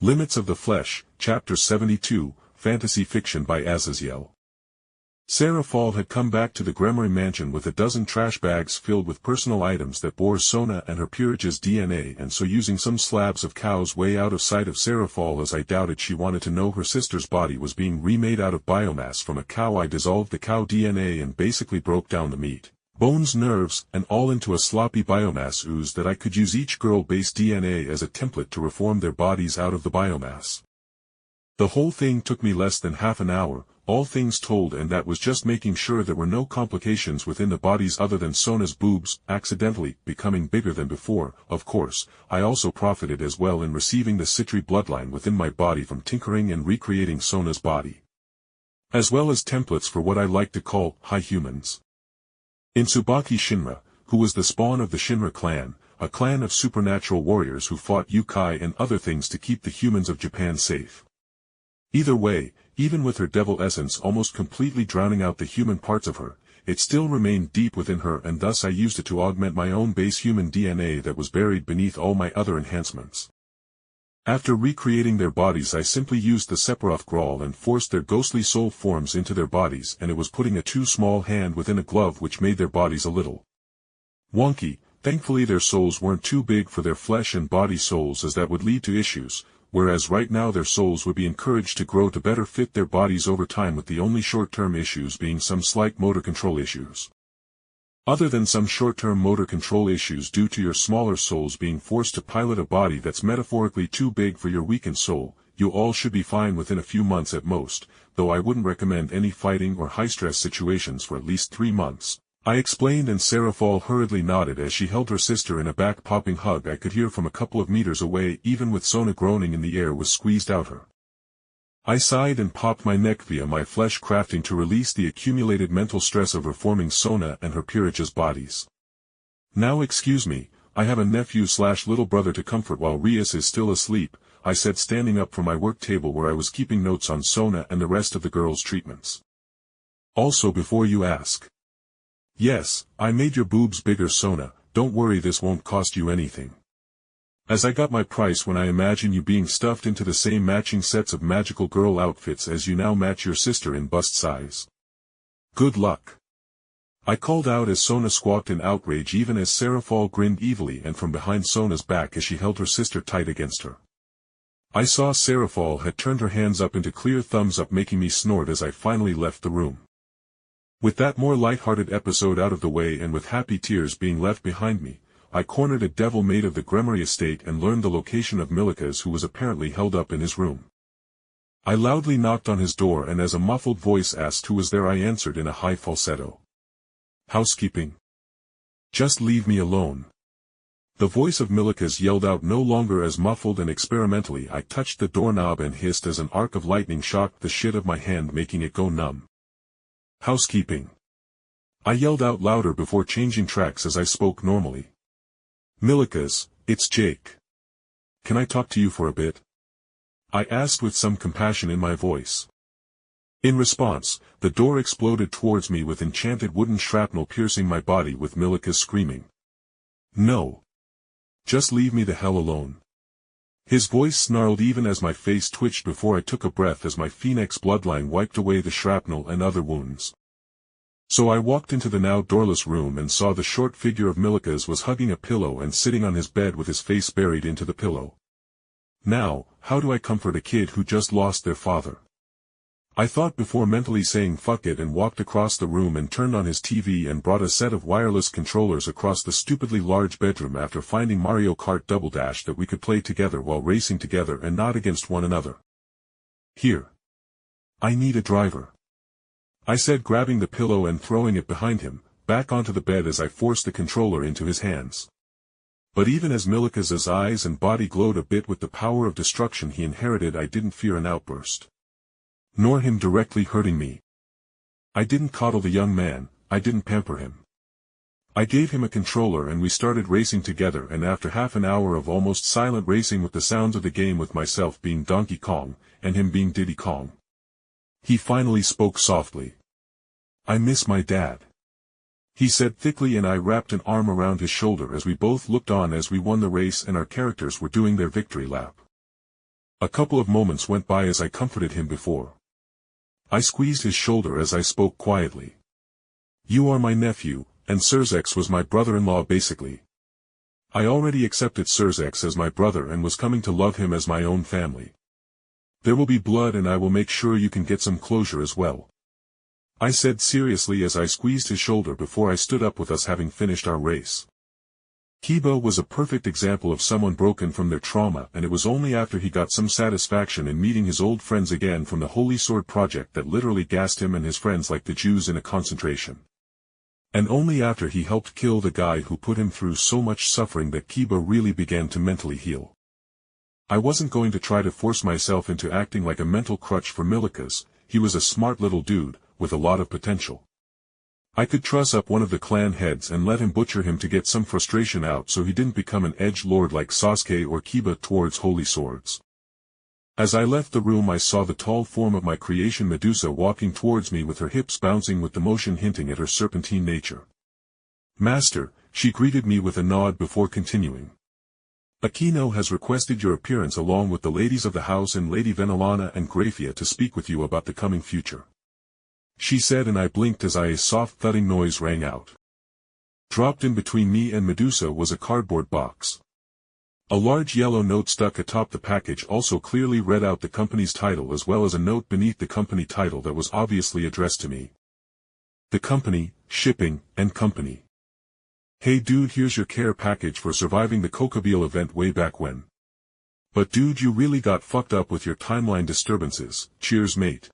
Limits of the Flesh, Chapter 72, Fantasy Fiction by Azazyel. Serafall had come back to the Gremory mansion with a dozen trash bags filled with personal items that bore Sona and her peerages' DNA, and so using some slabs of cows way out of sight of Serafall, as I doubted she wanted to know her sister's body was being remade out of biomass from a cow. I dissolved the cow DNA and basically broke down the meat, bones, nerves, and all into a sloppy biomass ooze that I could use each girl-based DNA as a template to reform their bodies out of the biomass. The whole thing took me less than half an hour, all things told, and that was just making sure there were no complications within the bodies other than Sona's boobs accidentally becoming bigger than before. Of course, I also profited as well in receiving the Sitri bloodline within my body from tinkering and recreating Sona's body, as well as templates for what I like to call high humans. In Tsubaki Shinra, who was the spawn of the Shinra clan, a clan of supernatural warriors who fought yokai and other things to keep the humans of Japan safe. Either way, even with her devil essence almost completely drowning out the human parts of her, it still remained deep within her, and thus I used it to augment my own base human DNA that was buried beneath all my other enhancements. After recreating their bodies, I simply used the Sephiroth Grawl and forced their ghostly soul forms into their bodies, and it was putting a too small hand within a glove which made their bodies a little wonky. Thankfully their souls weren't too big for their flesh and body souls, as that would lead to issues, whereas right now their souls would be encouraged to grow to better fit their bodies over time, with the only short-term issues being some slight motor control issues. Other than some short-term motor control issues due to your smaller souls being forced to pilot a body that's metaphorically too big for your weakened soul, you all should be fine within a few months at most, though I wouldn't recommend any fighting or high-stress situations for at least 3 months. I explained, and Serafall hurriedly nodded as she held her sister in a back-popping hug I could hear from a couple of meters away. Even with Sona groaning in the air was squeezed out her. I sighed and popped my neck via my flesh crafting to release the accumulated mental stress of reforming Sona and her peerages' bodies. Now excuse me, I have a nephew/little brother to comfort while Rias is still asleep, I said, standing up from my work table where I was keeping notes on Sona and the rest of the girls' treatments. Also, before you ask. Yes, I made your boobs bigger, Sona, don't worry, this won't cost you anything. As I got my price when I imagine you being stuffed into the same matching sets of magical girl outfits as you now match your sister in bust size. Good luck. I called out as Sona squawked in outrage, even as Serafall grinned evilly and from behind Sona's back as she held her sister tight against her. I saw Serafall had turned her hands up into clear thumbs up, making me snort as I finally left the room. With that more light-hearted episode out of the way and with happy tears being left behind me, I cornered a devil maid of the Gremory estate and learned the location of Milikas, who was apparently held up in his room. I loudly knocked on his door, and as a muffled voice asked who was there, I answered in a high falsetto. Housekeeping. Just leave me alone. The voice of Milikas yelled out, no longer as muffled and experimentally. I touched the doorknob and hissed as an arc of lightning shocked the shit of my hand, making it go numb. Housekeeping. I yelled out louder before changing tracks as I spoke normally. Milikas, it's Jake. Can I talk to you for a bit? I asked with some compassion in my voice. In response, the door exploded towards me with enchanted wooden shrapnel piercing my body, with Milikas screaming. No. Just leave me the hell alone. His voice snarled even as my face twitched before I took a breath as my Phoenix bloodline wiped away the shrapnel and other wounds. So I walked into the now doorless room and saw the short figure of Milikas was hugging a pillow and sitting on his bed with his face buried into the pillow. Now, how do I comfort a kid who just lost their father? I thought before mentally saying fuck it, and walked across the room and turned on his TV and brought a set of wireless controllers across the stupidly large bedroom after finding Mario Kart Double Dash that we could play together while racing together and not against one another. Here. I need a driver. I said, grabbing the pillow and throwing it behind him, back onto the bed as I forced the controller into his hands. But even as Milikas's eyes and body glowed a bit with the power of destruction he inherited, I didn't fear an outburst. Nor him directly hurting me. I didn't coddle the young man, I didn't pamper him. I gave him a controller and we started racing together, and after half an hour of almost silent racing with the sounds of the game, with myself being Donkey Kong, and him being Diddy Kong, he finally spoke softly. I miss my dad. He said thickly, and I wrapped an arm around his shoulder as we both looked on as we won the race and our characters were doing their victory lap. A couple of moments went by as I comforted him before. I squeezed his shoulder as I spoke quietly. You are my nephew, and Serzex was my brother-in-law basically. I already accepted Serzex as my brother and was coming to love him as my own family. There will be blood and I will make sure you can get some closure as well. I said seriously as I squeezed his shoulder before I stood up with us having finished our race. Kiba was a perfect example of someone broken from their trauma, and it was only after he got some satisfaction in meeting his old friends again from the Holy Sword Project that literally gassed him and his friends like the Jews in a concentration. And only after he helped kill the guy who put him through so much suffering that Kiba really began to mentally heal. I wasn't going to try to force myself into acting like a mental crutch for Milikas. He was a smart little dude, with a lot of potential. I could truss up one of the clan heads and let him butcher him to get some frustration out so he didn't become an edgelord like Sasuke or Kiba towards holy swords. As I left the room I saw the tall form of my creation Medusa walking towards me with her hips bouncing with the motion hinting at her serpentine nature. Master, she greeted me with a nod before continuing. Aquino has requested your appearance along with the ladies of the house and Lady Venelana and Grafia to speak with you about the coming future. She said, and I blinked as a soft thudding noise rang out. Dropped in between me and Medusa was a cardboard box. A large yellow note stuck atop the package also clearly read out the company's title as well as a note beneath the company title that was obviously addressed to me. The company, shipping, and company. Hey dude, here's your care package for surviving the Kokabeel event way back when. But dude, you really got fucked up with your timeline disturbances. Cheers mate.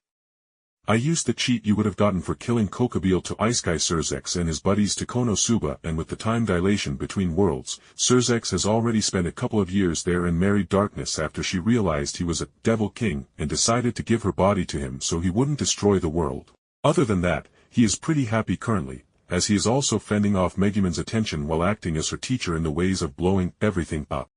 I used the cheat you would have gotten for killing Kokabeel to Iceguy Serzex and his buddies to Konosuba, and with the time dilation between worlds, Serzex has already spent a couple of years there and married Darkness after she realized he was a devil king and decided to give her body to him so he wouldn't destroy the world. Other than that, he is pretty happy currently, as he is also fending off Megumin's attention while acting as her teacher in the ways of blowing everything up.